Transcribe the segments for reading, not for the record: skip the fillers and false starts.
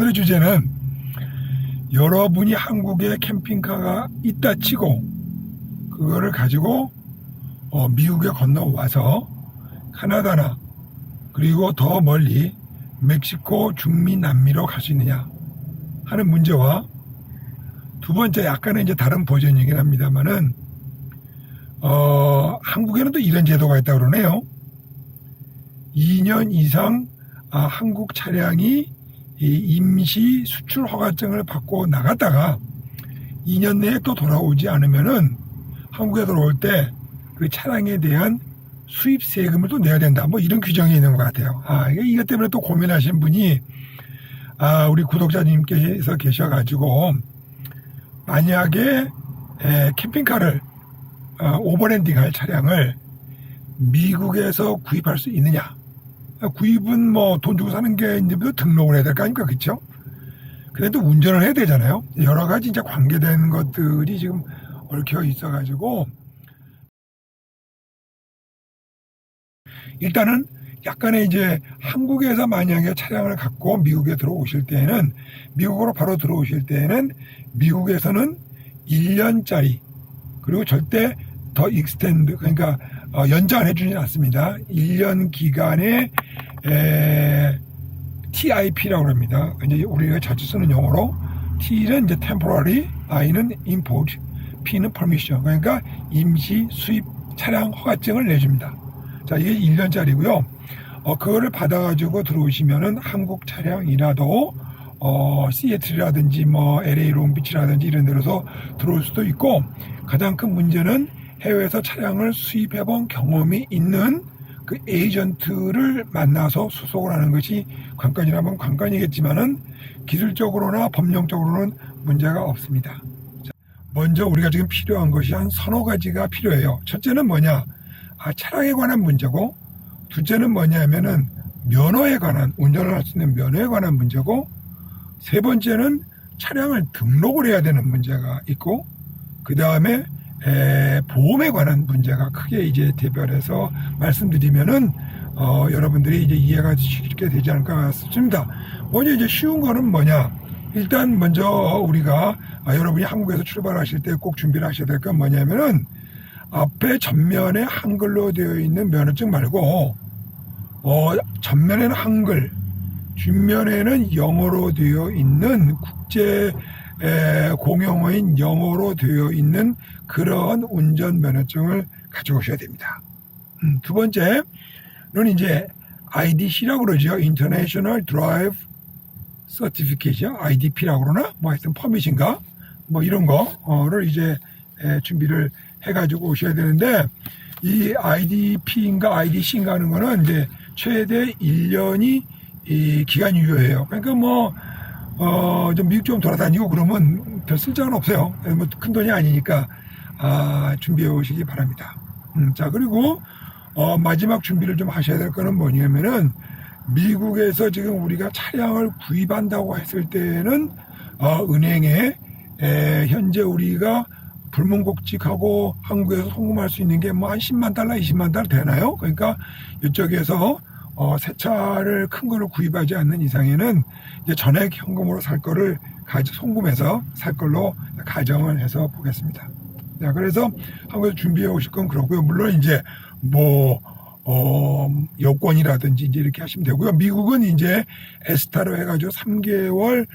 오늘의 주제는 여러분이 한국에 캠핑카가 있다 치고 그거를 가지고 미국에 건너와서 카나다나 그리고 더 멀리 멕시코, 중미, 남미로 갈 수 있느냐 하는 문제와 두 번째 약간은 이제 다른 버전이긴 합니다만은 한국에는 또 이런 제도가 있다고 그러네요. 2년 이상 한국 차량이 임시 수출 허가증을 받고 나갔다가 2년 내에 또 돌아오지 않으면은 한국에 들어올 때 그 차량에 대한 수입 세금을 또 내야 된다. 뭐 이런 규정이 있는 것 같아요. 이것 때문에 또 고민하신 분이 우리 구독자님께서 계셔가지고 만약에 캠핑카를 오버랜딩할 차량을 미국에서 구입할 수 있느냐? 구입은 뭐 돈 주고 사는 게 이제 등록을 해야 될 거 아닙니까? 그렇죠? 그래도 운전을 해야 되잖아요. 여러 가지 이제 관계된 것들이 지금 얽혀 있어가지고 일단은 약간의 이제 한국에서 만약에 차량을 갖고 미국에 들어오실 때에는 미국으로 바로 들어오실 때에는 미국에서는 1년짜리 그리고 절대 더 익스텐드 그러니까 연장해 주진 않습니다. 1년 기간의 TIP라고 합니다. 이제 우리가 자주 쓰는 용어로 T는 이제 temporary, I는 import, P는 permission. 그러니까 임시 수입 차량 허가증을 내줍니다. 자, 이게 1년짜리고요. 그거를 받아가지고 들어오시면은 한국 차량이라도 시애틀이라든지 뭐 LA 롱비치라든지 이런 데로서 들어올 수도 있고 가장 큰 문제는 해외에서 차량을 수입해본 경험이 있는 그 에이전트를 만나서 수속을 하는 것이 관건이라면 관건이겠지만은 기술적으로나 법령적으로는 문제가 없습니다. 자, 먼저 우리가 지금 필요한 것이 한 서너 가지가 필요해요. 첫째는 뭐냐? 차량에 관한 문제고, 둘째는 뭐냐면은 면허에 관한, 운전을 할 수 있는 면허에 관한 문제고, 세 번째는 차량을 등록을 해야 되는 문제가 있고, 그 다음에 보험에 관한 문제가 크게 이제 대별해서 말씀드리면은 여러분들이 이제 이해가 쉽게 되지 않을까 싶습니다. 먼저 이제 쉬운 거는 뭐냐? 일단 먼저 우리가 여러분이 한국에서 출발하실 때 꼭 준비를 하셔야 될 건 뭐냐면은 앞에 전면에 한글로 되어 있는 면허증 말고 전면에는 한글, 뒷면에는 영어로 되어 있는 국제 공용어인 영어로 되어 있는 그런 운전면허증을 가져오셔야 됩니다. 두 번째는 이제 IDC라고 그러죠. International Drive Certificate, IDP라고 그러나? 뭐 하여튼 퍼밋인가? 뭐 이런 거를 이제 준비를 해가지고 오셔야 되는데 이 IDP인가 IDC인가 하는 거는 이제 최대 1년이 이 기간이 유효해요. 그러니까 좀 미국 좀 돌아다니고 그러면 별 쓸데는 없어요. 뭐 큰 돈이 아니니까 준비해 오시기 바랍니다. 자, 그리고 마지막 준비를 좀 하셔야 될 거는 뭐냐면은 미국에서 지금 우리가 차량을 구입한다고 했을 때는 은행에 현재 우리가 불문곡직하고 한국에서 송금할 수 있는 게 뭐 한 10만 달러, 20만 달러 되나요? 그러니까 이쪽에서 새 차를 큰 거를 구입하지 않는 이상에는 이제 전액 현금으로 살 거를 송금해서 살 걸로 가정을 해서 보겠습니다. 자, 그래서 한국에서 준비해 오실 건 그렇고요. 물론 이제 여권이라든지 이제 이렇게 하시면 되고요. 미국은 이제 에스타로 해가지고 3개월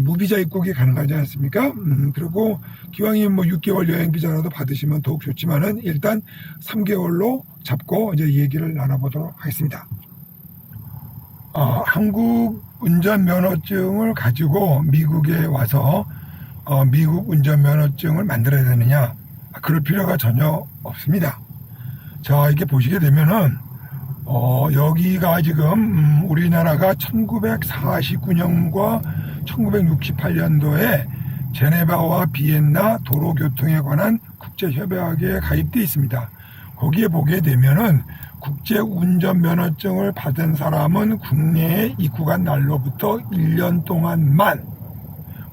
무비자 입국이 가능하지 않습니까? 그리고 기왕이면 6개월 여행 비자라도 받으시면 더욱 좋지만은 일단 3개월로 잡고 이제 얘기를 나눠보도록 하겠습니다. 한국 운전면허증을 가지고 미국에 와서 미국 운전면허증을 만들어야 되느냐? 그럴 필요가 전혀 없습니다. 자, 이렇게 보시게 되면은 여기가 지금 우리나라가 1949년과 1968년도에 제네바와 비엔나 도로교통에 관한 국제협약에 가입되어 있습니다. 거기에 보게 되면은 국제운전면허증을 받은 사람은 국내에 입국한 날로부터 1년 동안만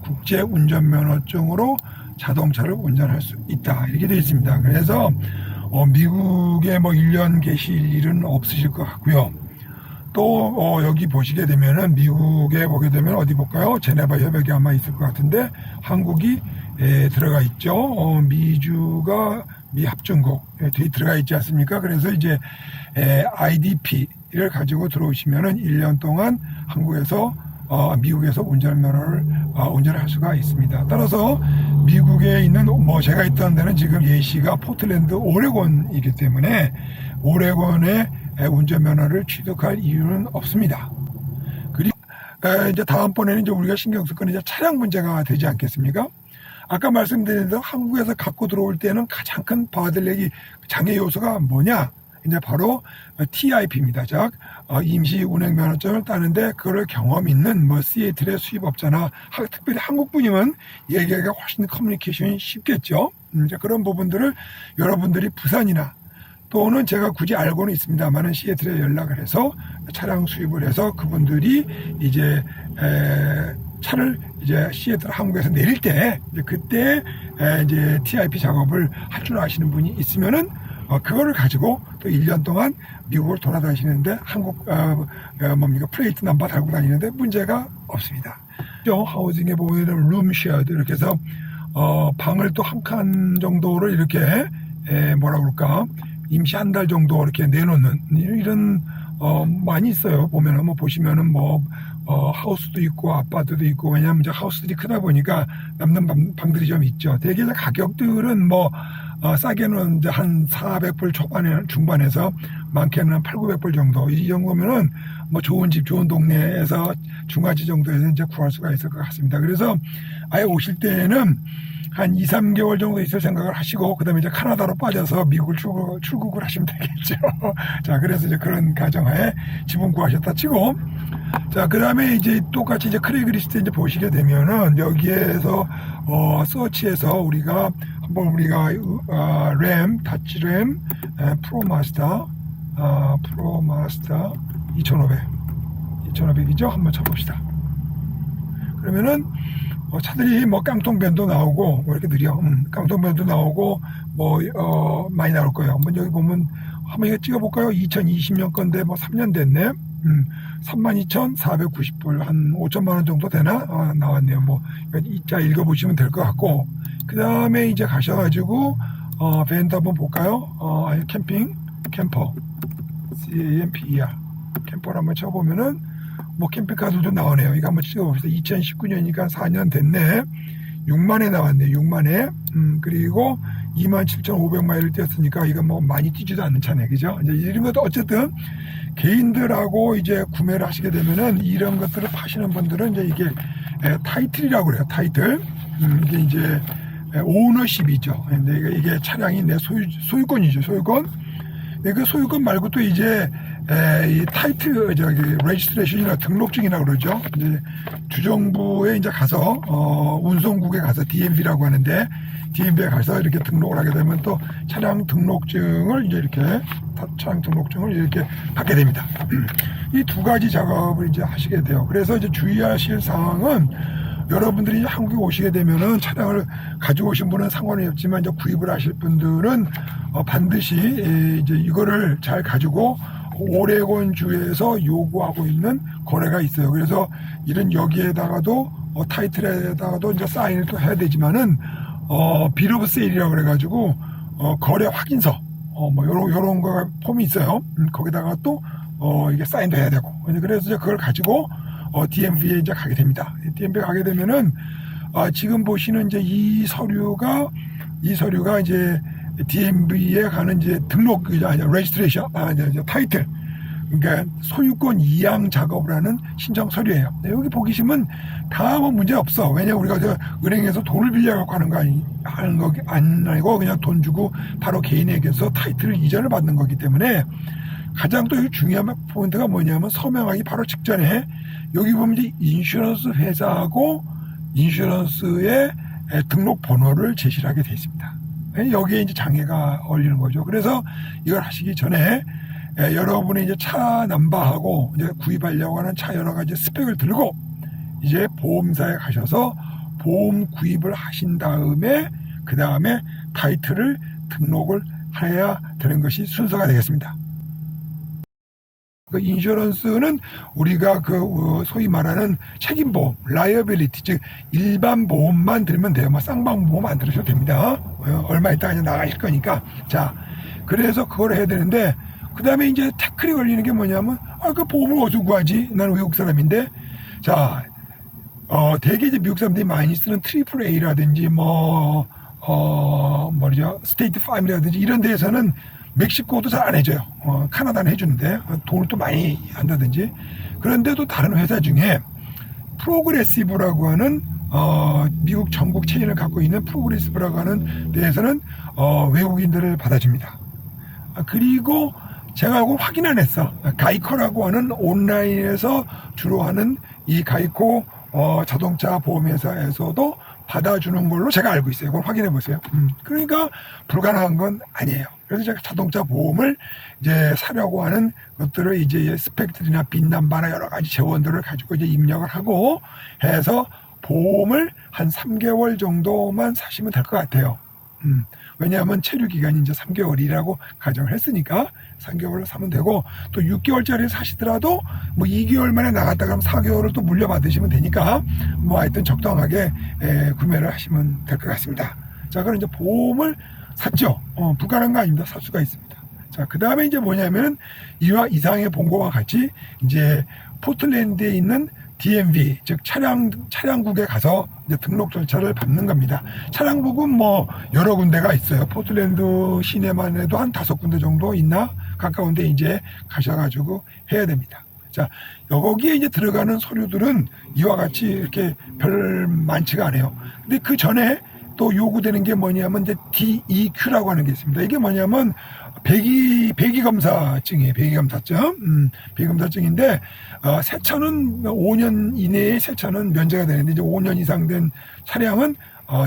국제운전면허증으로 자동차를 운전할 수 있다. 이렇게 되어 있습니다. 그래서 미국에 1년 계실 일은 없으실 것 같고요. 또 여기 보시게 되면은 미국에 보게 되면 어디 볼까요? 제네바 협약이 아마 있을 것 같은데 한국이 들어가 있죠. 미주가 미합중국 들어가 있지 않습니까? 그래서 이제 IDP를 가지고 들어오시면은 1년 동안 한국에서 미국에서 운전면허를 운전을 할 수가 있습니다. 따라서 미국에 있는 제가 있던 데는 지금 예시가 포틀랜드 오레곤이기 때문에 오레곤에 운전면허를 취득할 이유는 없습니다. 그리고 이제 다음번에는 이제 우리가 신경 쓸 건 이제 차량 문제가 되지 않겠습니까? 아까 말씀드린 대로 한국에서 갖고 들어올 때는 가장 큰 받을 장애 요소가 뭐냐? 이제 바로 TIP입니다. 즉 임시 운행 면허증을 따는데 그걸 경험 있는 시애틀의 수입업자나 특별히 한국분이면 얘기하기가 훨씬 커뮤니케이션이 쉽겠죠. 이제 그런 부분들을 여러분들이 부산이나 또는 제가 굳이 알고는 있습니다만은 시애틀에 연락을 해서 차량 수입을 해서 그분들이 이제 차를 이제 시애틀 한국에서 내릴 때 그때 이제 TIP 작업을 할 줄 아시는 분이 있으면은 그거를 가지고 또 1년 동안 미국을 돌아다니시는데 한국 플레이트 넘버 달고 다니는데 문제가 없습니다. 하우징에 보면 룸쉐어드 이렇게 해서 방을 또 한 칸 정도를 이렇게 뭐라 그럴까 임시 한 달 정도 이렇게 내놓는 이런 많이 있어요. 보면은 보시면은 하우스도 있고 아파트도 있고 왜냐하면 이제 하우스들이 크다 보니까 남는 방들이 좀 있죠. 대개 가격들은 싸게는 이제 한 400불 중반에서 많게는 한 8, 900불 정도. 이 정도면은 좋은 집, 좋은 동네에서 중화지 정도에서 이제 구할 수가 있을 것 같습니다. 그래서 아예 오실 때는 한 2, 3개월 정도 있을 생각을 하시고, 그 다음에 이제 카나다로 빠져서 미국을 출국을 하시면 되겠죠. 자, 그래서 이제 그런 가정하에 지분 구하셨다 치고, 자, 그 다음에 이제 똑같이 이제 크레이그리스트 이제 보시게 되면은 여기에서, 서치에서 우리가 다치램, 프로마스터 2,500이죠? 한번 쳐봅시다. 그러면은, 차들이 깡통밴도 나오고, 이렇게 느려. 깡통밴도 나오고, 많이 나올 거예요. 한번 여기 보면, 한번 이거 찍어볼까요? 2020년 건데, 3년 됐네. 32,490불, 한 5천만원 정도 되나? 나왔네요. 자, 읽어보시면 될 것 같고, 그 다음에 이제 가셔가지고, 밴드 한번 볼까요? 캠퍼. CAMPER. 캠퍼를 한번 쳐보면은, 캠핑카들도 나오네요. 이거 한번 찍어봅시다. 2019년이니까 4년 됐네. 6만에 나왔네. 6만에. 그리고 27,500마일을 뛰었으니까 이거 많이 뛰지도 않는 차네. 그죠? 이제 이런 것도 어쨌든 개인들하고 이제 구매를 하시게 되면은 이런 것들을 파시는 분들은 이제 이게 타이틀이라고 그래요. 타이틀. 이게 이제 오너십이죠. 근데 이게 차량이 내 소유권이죠. 소유권. 그 소유권 말고 또 이제 이 타이틀 레지스트레이션이나 등록증이라고 그러죠. 이제 주정부에 이제 가서 운송국에 가서 DMV라고 하는데 DMV에 가서 이렇게 등록을 하게 되면 또 차량 등록증을 이렇게 받게 됩니다. 이 두 가지 작업을 이제 하시게 돼요. 그래서 이제 주의하실 사항은 여러분들이 한국에 오시게 되면은 차량을 가지고 오신 분은 상관이 없지만 이제 구입을 하실 분들은 반드시 이제 이거를 잘 가지고 오레곤 주에서 요구하고 있는 거래가 있어요. 그래서 이런 여기에다가도 타이틀에다가도 이제 사인을 또 해야 되지만은 빌 오브 세일이라고 그래가지고 거래 확인서 요런 거 폼이 있어요. 거기다가 또 이게 사인도 해야 되고 그래서 이제 그걸 가지고 DMV에 이제 가게 됩니다. DMV에 가게 되면은 지금 보시는 이제 이 서류가 이제 DMV에 가는 이제 레지스트레이션, 타이틀. 그러니까 소유권 이양 작업을 하는 신청 서류예요. 여기 보시면 다 문제 없어. 왜냐 우리가 은행에서 돈을 빌려갖고 하는 거 아니고 그냥 돈 주고 바로 개인에게서 타이틀을 이전을 받는 거기 때문에 가장 또 중요한 포인트가 뭐냐면 서명하기 바로 직전에 여기 보면 이제 인슈런스 회사하고 인슈런스의 등록 번호를 제시를 하게 되어 있습니다. 여기에 이제 장애가 걸리는 거죠. 그래서 이걸 하시기 전에 여러분이 이제 차 넘버하고 이제 구입하려고 하는 차 여러 가지 스펙을 들고 이제 보험사에 가셔서 보험 구입을 하신 다음에 그 다음에 타이틀을 등록을 해야 되는 것이 순서가 되겠습니다. 그 인슈런스는 우리가 소위 말하는 책임보험, 라이어빌리티, 즉 일반 보험만 들으면 돼요. 뭐 쌍방보험 안 들으셔도 됩니다. 얼마 있다가 그냥 나가실 거니까. 자, 그래서 그걸 해야 되는데, 그 다음에 이제 태클이 걸리는 게 뭐냐면, 그 보험을 어디서 구하지? 나는 외국 사람인데. 자, 대개 이제 미국 사람들이 많이 쓰는 트리플 A라든지 스테이트 파임이라든지 이런 데에서는 멕시코도 잘 안 해줘요. 카나다는 해주는데 돈을 또 많이 한다든지. 그런데도 다른 회사 중에 프로그레시브라고 하는 미국 전국 체인을 갖고 있는 프로그레시브라고 하는 데에서는 외국인들을 받아줍니다. 그리고 제가 그걸 확인 안 했어. 가이코라고 하는 온라인에서 주로 하는 이 가이코 자동차 보험회사에서도 받아주는 걸로 제가 알고 있어요. 그걸 확인해 보세요. 그러니까 불가능한 건 아니에요. 그래서 제가 자동차 보험을 이제 사려고 하는 것들을 이제 스펙트리나 빈남바나 여러 가지 재원들을 가지고 이제 입력을 하고 해서 보험을 한 3개월 정도만 사시면 될 것 같아요. 왜냐하면 체류 기간이 이제 3개월이라고 가정을 했으니까 3개월을 사면 되고, 또 6개월짜리 사시더라도 뭐 2개월 만에 나갔다 그러면 4개월을 또 물려받으시면 되니까 뭐 하여튼 적당하게 구매를 하시면 될 것 같습니다. 자, 그럼 이제 보험을 샀죠. 불가능한 거 아닙니다. 살 수가 있습니다. 자, 그 다음에 이제 뭐냐면은 이상의 본 거와 같이 이제 포틀랜드에 있는 DMV, 즉 차량국에 가서 이제 등록 절차를 밟는 겁니다. 차량국은 뭐 여러 군데가 있어요. 포틀랜드 시내만 해도 한 5군데 정도 있나 가까운데 이제 가셔가지고 해야 됩니다. 자, 여기에 이제 들어가는 서류들은 이와 같이 이렇게 별 많지가 않아요. 근데 그 전에 또 요구되는 게 뭐냐면 이제 DEQ라고 하는 게 있습니다. 이게 뭐냐면 배기검사증이에요. 배기검사증. 배기검사증인데, 세차는 5년 이내에 세차는 면제가 되는데, 이제 5년 이상 된 차량은,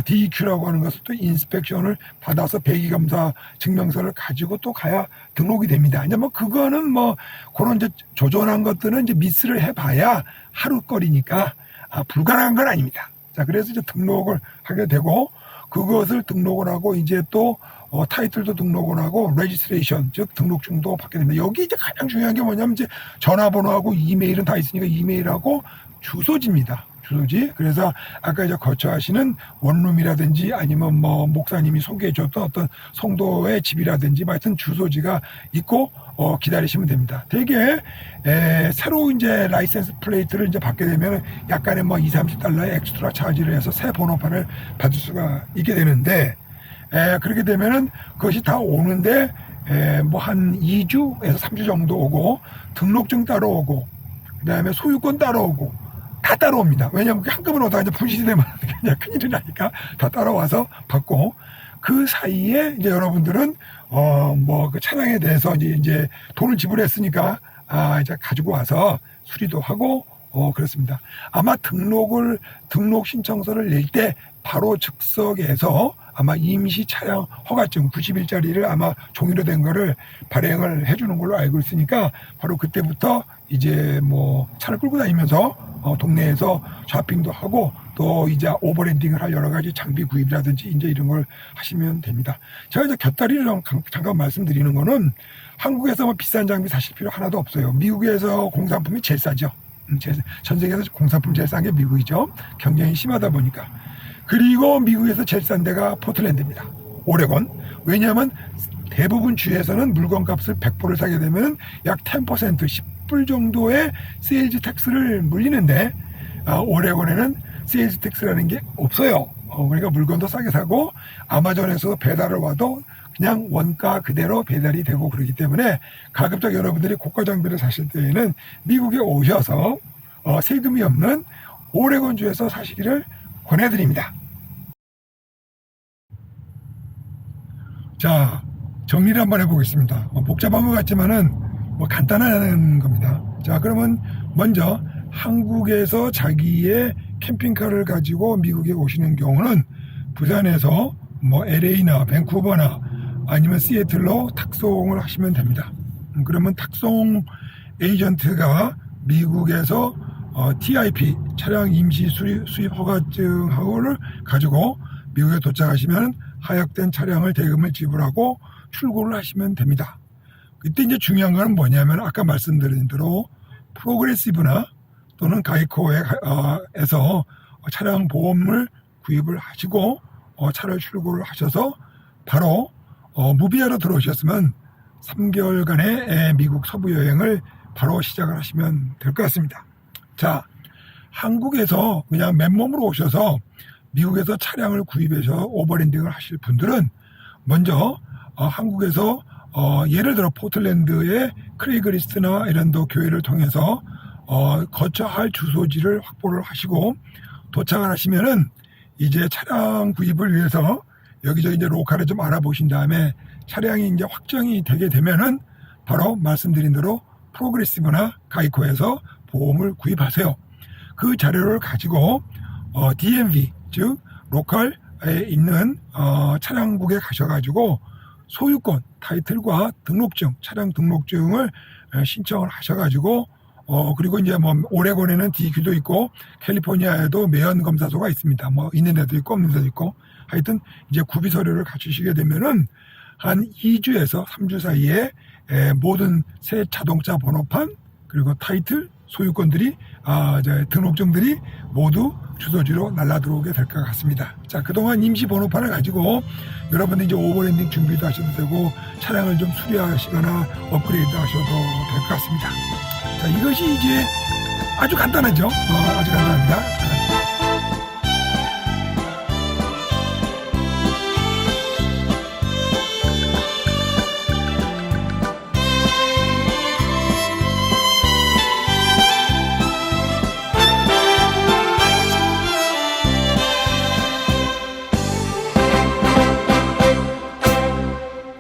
DEQ라고 하는 것을 또 인스펙션을 받아서 배기검사 증명서를 가지고 또 가야 등록이 됩니다. 이제 뭐, 그거는 뭐, 그런 이제 조전한 것들은 이제 미스를 해봐야 하루거리니까, 불가능한 건 아닙니다. 자, 그래서 이제 등록을 하게 되고, 그것을 등록을 하고, 이제 또, 타이틀도 등록을 하고 레지스트레이션, 즉 등록증도 받게 됩니다. 여기 이제 가장 중요한 게 뭐냐면 이제 전화번호하고 이메일은 다 있으니까 이메일하고 주소지입니다. 주소지. 그래서 아까 이제 거처하시는 원룸이라든지 아니면 뭐 목사님이 소개해줬던 어떤 성도의 집이라든지 하여튼 주소지가 있고 기다리시면 됩니다. 대개 새로 이제 라이센스 플레이트를 이제 받게 되면 약간의 뭐 20-30달러의 엑스트라 차지를 해서 새 번호판을 받을 수가 있게 되는데, 그렇게 되면은 그것이 다 오는데 뭐 한 2주에서 3주 정도 오고, 등록증 따로 오고, 그 다음에 소유권 따로 오고, 다 따라옵니다. 왜냐하면 한꺼번에 오다가 이제 분실이 되면 그냥 큰일이 나니까 다 따라와서 받고, 그 사이에 이제 여러분들은 뭐 그 차량에 대해서 이제 돈을 지불했으니까 이제 가지고 와서 수리도 하고 그렇습니다. 아마 등록 신청서를 낼 때 바로 즉석에서 아마 임시 차량 허가증 90일짜리를 아마 종이로 된 거를 발행을 해주는 걸로 알고 있으니까 바로 그때부터 이제 뭐 차를 끌고 다니면서 동네에서 쇼핑도 하고 또 이제 오버랜딩을 할 여러 가지 장비 구입이라든지 이제 이런 걸 하시면 됩니다. 제가 이제 곁다리를 잠깐 말씀드리는 거는 한국에서 뭐 비싼 장비 사실 필요 하나도 없어요. 미국에서 공산품이 제일 싸죠. 전 세계에서 공산품 제일 싼 게 미국이죠. 경쟁이 심하다 보니까. 그리고 미국에서 제일 싼 데가 포틀랜드입니다. 오레곤. 왜냐하면 대부분 주에서는 물건값을 100불을 사게 되면 약 10%, 10불 정도의 세일즈 텍스를 물리는데, 오레곤에는 세일즈 텍스라는 게 없어요. 그러니까 물건도 싸게 사고 아마존에서 배달을 와도 그냥 원가 그대로 배달이 되고 그러기 때문에 가급적 여러분들이 고가 장비를 사실 때에는 미국에 오셔서 세금이 없는 오레곤주에서 사시기를 권해드립니다. 자, 정리를 한번 해보겠습니다. 복잡한 것 같지만은 뭐 간단한 겁니다. 자, 그러면 먼저 한국에서 자기의 캠핑카를 가지고 미국에 오시는 경우는 부산에서 뭐 LA나 밴쿠버나 아니면 시애틀로 탁송을 하시면 됩니다. 그러면 탁송 에이전트가 미국에서 TIP 차량 임시 수입 허가증하고를 가지고 미국에 도착하시면 하역된 차량을 대금을 지불하고 출고를 하시면 됩니다. 이때 이제 중요한 거는 뭐냐면 아까 말씀드린 대로 프로그레시브나 또는 가이코에서 차량 보험을 구입을 하시고 차를 출고를 하셔서 바로 무비자로 들어오셨으면 3개월간의 미국 서부 여행을 바로 시작을 하시면 될 것 같습니다. 자, 한국에서 그냥 맨몸으로 오셔서 미국에서 차량을 구입해서 오버랜딩을 하실 분들은 먼저 한국에서 예를 들어 포틀랜드의 크레이그리스트나 이런도 교회를 통해서 거처할 주소지를 확보를 하시고 도착을 하시면은 이제 차량 구입을 위해서 여기저기 이제 로컬을 좀 알아보신 다음에 차량이 이제 확정이 되게 되면은 바로 말씀드린 대로 프로그레시브나 가이코에서 보험을 구입하세요. 그 자료를 가지고 DMV 즉 로컬에 있는 차량국에 가셔가지고 소유권 타이틀과 등록증 차량 등록증을 신청을 하셔가지고 그리고 이제 뭐 오레곤에는 DQ도 있고 캘리포니아에도 매연 검사소가 있습니다. 뭐 있는 데도 있고 없는 데도 있고 하여튼 이제 구비 서류를 갖추시게 되면은 한 2주에서 3주 사이에 모든 새 자동차 번호판 그리고 타이틀 소유권들이 등록증들이 모두 주소지로 날라 들어오게 될 것 같습니다. 자, 그동안 임시 번호판을 가지고 여러분들 이제 오버랜딩 준비도 하셔도 되고 차량을 좀 수리하시거나 업그레이드 하셔도 될 것 같습니다. 자, 이것이 이제 아주 간단하죠. 아주 간단합니다.